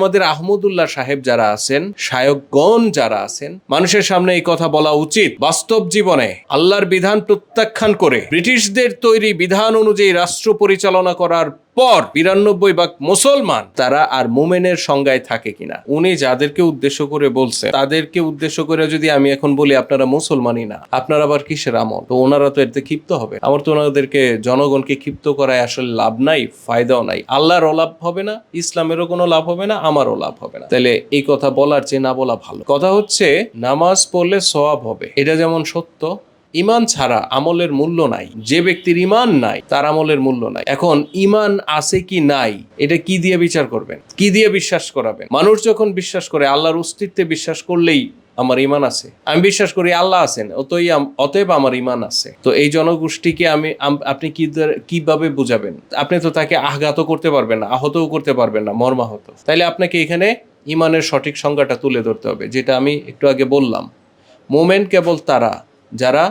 আমাদের আহমদুল্লাহ সাহেব যারা আছেন, শায়কগণ যারা আছেন, মানুষের সামনে এই কথা বলা উচিত, বাস্তব জীবনে আল্লাহর বিধান প্রত্যাখ্যান করে ব্রিটিশদের তৈরি বিধান অনুযায়ী রাষ্ট্র পরিচালনা করার পর 92 ভাগ মুসলমান তারা আর মোমেনের সংজ্ঞায় থাকে কিনা। উনি যাদেরকে উদ্দেশ্য করে বলছেন, তাদেরকে উদ্দেশ্য করে যদি আমি এখন বলি আপনারা মুসলমানই না, আপনারা আবার কিসের আমল, তো ওনারা তো এতে ক্ষিপ্ত হবে। আমার তো ওনাদেরকে, জনগণকে ক্ষিপ্ত করায় আসলে লাভ নাই, ফায়দাও নাই। আল্লাহরও লাভ হবে না, ইসলামেরও কোনো লাভ হবে না, আমারও লাভ হবে না। তাহলে এই কথা বলার চেয়ে না বলা ভালো। কথা হচ্ছে নামাজ পড়লে সওয়াব হবে, এটা যেমন সত্য, ইমান ছাড়া আমলের মূল্য নাই। যে ব্যক্তির ইমান নাই তার আমলের মূল্য নাই। এখন ইমান আছে কি নাই এটা কি দিয়ে বিচার করবেন, কি দিয়ে বিশ্বাস করাবেন? মানুষ যখন বিশ্বাস করে আল্লাহর অস্তিত্বে বিশ্বাস করলেই আমার ইমান আছে, আমি বিশ্বাস করি আল্লাহ আছেন, অতএব আমার ইমান আছে। তো এই জনগোষ্ঠীকে আপনি কিভাবে বুঝাবেন? আপনি তো তাকে আঘাতও করতে পারবেন না, আহতও করতে পারবেন না, মর্মাহত। তাইলে আপনাকে এখানে ইমানের সঠিক সংজ্ঞাটা তুলে ধরতে হবে, যেটা আমি একটু আগে বললাম। মোমেন কেবল তারা যারা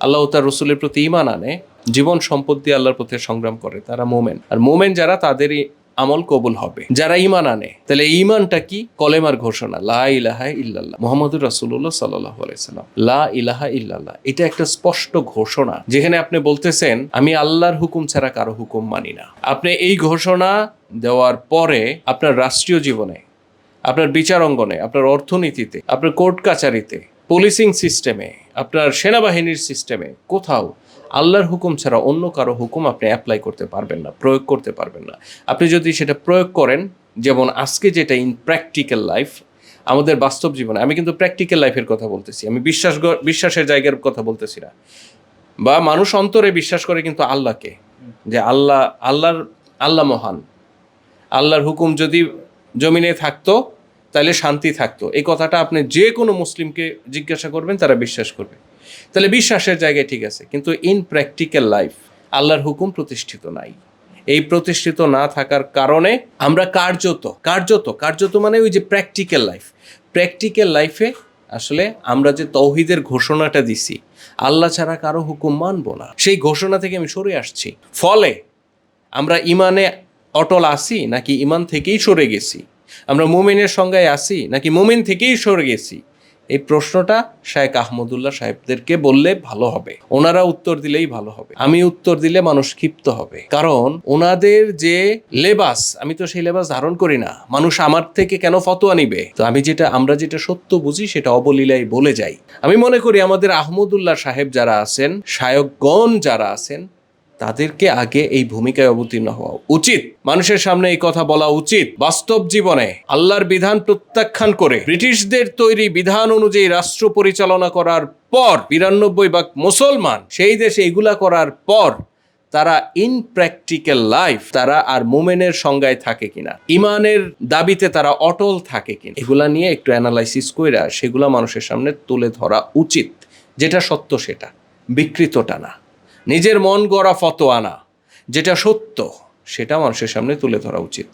আল্লাহ ও তার রসুলের প্রতি ঈমান আনে, জীবন সম্পদ দিয়ে আল্লাহর পথে সংগ্রাম করে, তারা মোমেন। আর মোমেন যারা, তাদেরই আমল কবুল হবে। যারা ঈমান আনে, তাহলে ঈমানটা কি? কলেমার ঘোষণা, লা ইলাহা ইল্লাল্লাহ মুহাম্মাদুর রাসূলুল্লাহ সাল্লাল্লাহু আলাইহি সাল্লাম, লা ইলাহা ইল্লাল্লাহ। এটা একটা স্পষ্ট ঘোষণা, যেখানে আপনি বলতেছেন আমি আল্লাহর হুকুম ছাড়া কারো হুকুম মানি না। আপনি এই ঘোষণা দেওয়ার পরে আপনার রাষ্ট্রীয় জীবনে, আপনার বিচার অঙ্গনে, আপনার অর্থনীতিতে, আপনার কোর্ট কাচারিতে, পুলিশিং সিস্টেমে, আপনার সেনাবাহিনীর সিস্টেমে, কোথাও আল্লাহর হুকুম ছাড়া অন্য কারো হুকুম আপনি অ্যাপ্লাই করতে পারবেন না, প্রয়োগ করতে পারবেন না। আপনি যদি সেটা প্রয়োগ করেন, যেমন আজকে যেটা ইন প্র্যাকটিক্যাল লাইফ, আমাদের বাস্তব জীবনে, আমি কিন্তু প্র্যাকটিক্যাল লাইফের কথা বলতেছি, আমি বিশ্বাসের জায়গার কথা বলতেছি না। বা মানুষ অন্তরে বিশ্বাস করে কিন্তু আল্লাহকে, যে আল্লাহ মহান, আল্লাহর হুকুম যদি জমিনে থাকতো তাহলে শান্তি থাকতো, এই কথাটা আপনি যে কোনো মুসলিমকে জিজ্ঞাসা করবেন, তারা বিশ্বাস করবে। তাহলে বিশ্বাসের জায়গায় ঠিক আছে, কিন্তু ইন প্র্যাকটিক্যাল লাইফ আল্লাহর হুকুম প্রতিষ্ঠিত নাই। এই প্রতিষ্ঠিত না থাকার কারণে আমরা কার্যত মানে ওই যে প্র্যাকটিক্যাল লাইফে আসলে আমরা যে তৌহিদের ঘোষণাটা দিছি, আল্লাহ ছাড়া কারো হুকুম মানবো না, সেই ঘোষণা থেকে আমি সরে আসছি। ফলে আমরা ইমানে অটল আছি নাকি ইমান থেকেই সরে গেছি? আমরা মুমিনের সংজ্ঞায় আছি নাকি মুমিন থেকেই সরে গেছি? এই প্রশ্নটা শায়েখ আহমদুল্লাহ সাহেবদেরকে বললে ভালো হবে, ওনারা উত্তর দিলেই ভালো হবে। আমি উত্তর দিলে মানুষ ক্ষিপ্ত হবে, কারণ ওনাদের যে লেবাস, আমি তো সেই লেবাস ধারণ করি না। মানুষ আমার থেকে কেন ফতোয়া নিবে? তো আমরা যেটা সত্য বুঝি সেটা অবলীলায় বলে যাই। আমি মনে করি আমাদের আহমদুল্লাহ সাহেব যারা আছেন, শায়কগণ যারা আছেন, তাদেরকে আগে এই ভূমিকায় অবতীর্ণ হওয়া উচিত। মানুষের সামনে এই কথা বলা উচিত, বাস্তব জীবনে আল্লাহর বিধান প্রত্যাখ্যান করে ব্রিটিশদের তৈরি বিধান অনুযায়ী রাষ্ট্র পরিচালনা করার পর 92 ভাগ মুসলমান সেই দেশে এগুলা করার পর তারা ইন প্র্যাকটিক্যাল লাইফ তারা আর মোমেনের সংজ্ঞায় থাকে কিনা, ইমানের দাবিতে তারা অটল থাকে কিনা, এগুলা নিয়ে একটু অ্যানালাইসিস কইরা সেগুলা মানুষের সামনে তুলে ধরা উচিত। যেটা সত্য সেটা, বিকৃতটা না, নিজের মন গড়া ফতোয়া না, যেটা সত্য সেটা মানুষের সামনে তুলে ধরা উচিত।